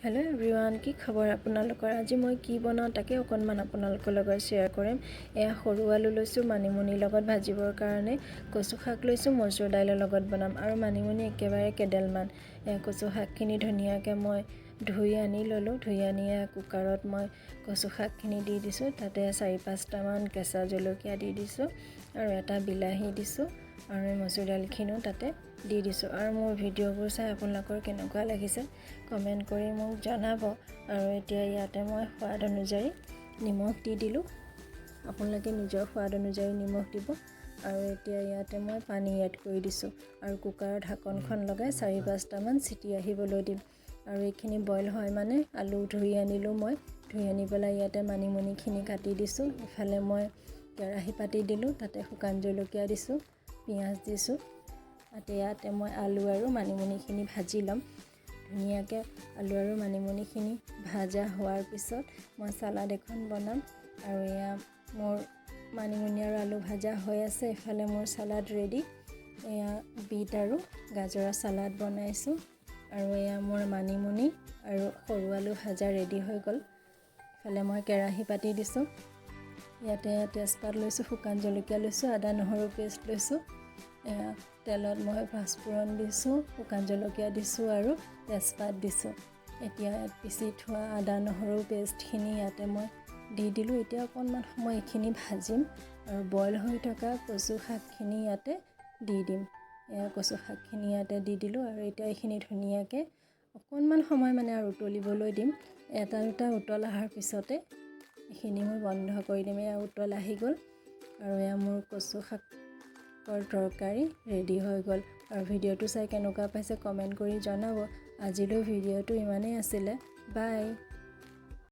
hello everyone की खबर আপোনালোকৰ আজি মই কি বনাও তাকে অকনমান আপোনালোকৰ লগত শেয়াৰ কৰিম এয়া সৰু আলু লৈছো মানিমুনি লগত ভাজিবৰ কাৰণে কচু শাক লৈছো মচুৰ দাইলৰ লগত বনাম আৰু মানিমুনি একেবাৰে কেডেলমান কচু শাকখিনি ধুনিয়াকৈ মই ধুই আনি ললো ধুই আনি কুকাৰত মই কচু শাকখিনি দি দিছো তাতে 4-5টা মান কেঁচা জলকীয়া দি দিছো আৰু এটা বিলাহী দিছো আৰু মচুৰ দাইলখিনিও তাতে দি দিছো আৰু মোৰ ভিডিঅ'বোৰ চাই আপোনালোকৰ কেনেকুৱা লাগিছে কমেন্ট কৰি মোক জনাব আৰু এতিয়া ইয়াতে মই সোৱাদ অনুযায়ী নিমখ দি দিলো আপোনালোকে নিজৰ সোৱাদ অনুযায়ী নিমখ দিব আৰু এতিয়া ইয়াতে মই পানী এড কৰি দিছো আৰু কুকাৰৰ ঢাকনখন লগাই 4-5টা মান চিটি আহিবলৈ দিম আৰু এইখিনি বইল হয় মানে আলু ধুই আনিলো মই ধুই আনি পেলাই ইয়াতে মানিমুনিখিনি কাটি দিছো ইফালে মই কেৰাহী পাতি দিলো তাতে শুকান জলকীয়া দিছো পিয়াজ দিছো ইয়াতে মই আলু আৰু মানিমুনিখিনি ভাজি লম ধুনিয়াকৈ আলু আৰু মানিমুনিখিনি ভাজা হোৱাৰ পিছত মই সালাড এখন বনাম আৰু এয়া মোৰ মানিমুনি আৰু আলু ভাজা হৈ আছে ইফালে মোৰ সালাড ৰেডি এয়া বিট আৰু গাজৰৰ সালাড বনাইছো আৰু এয়া মোৰ মানিমুনি আৰু সৰু আলু ভাজা ৰেডি হৈ গ'ল ইফালে মই কেৰাহী পাতি দিছো ইয়াতে তেজপাত লৈছো শুকান জলকীয়া লৈছো আদা নহৰু পেষ্ট লৈছো তেলত মই পাঁচফোৰণ দিছো শুকান জলকীয়া দিছো আৰু তেজপাত দিছো এতিয়া পিচি থোৱা আদা নহৰু পেষ্টখিনি ইয়াতে মই দি দিলো এতিয়া অকনমান সময় এখিনি ভাজিম আৰু বইল হৈ থকা কচু শাকখিনি ইয়াতে দি দিম কচু শাকখিনি ইয়াতে দি দিলো আৰু এতিয়া এইখিনি ধুনিয়াকৈ অকনমান সময় মানে আৰু উতলিবলৈ দিম এটা দুটা উতল অহাৰ পিছতে এইখিনি মই বন্ধ কৰি দিম উতল আহি গ'ল আৰু মোৰ কচু শাক তৰকাৰী ৰেডি হৈ গ'ল আৰু ভিডিঅ'টো চাই কেনেকুৱা পাইছে কমেন্ট কৰি জনাব আজিলৈ ভিডিঅ'টো ইমানেই আছিল বাই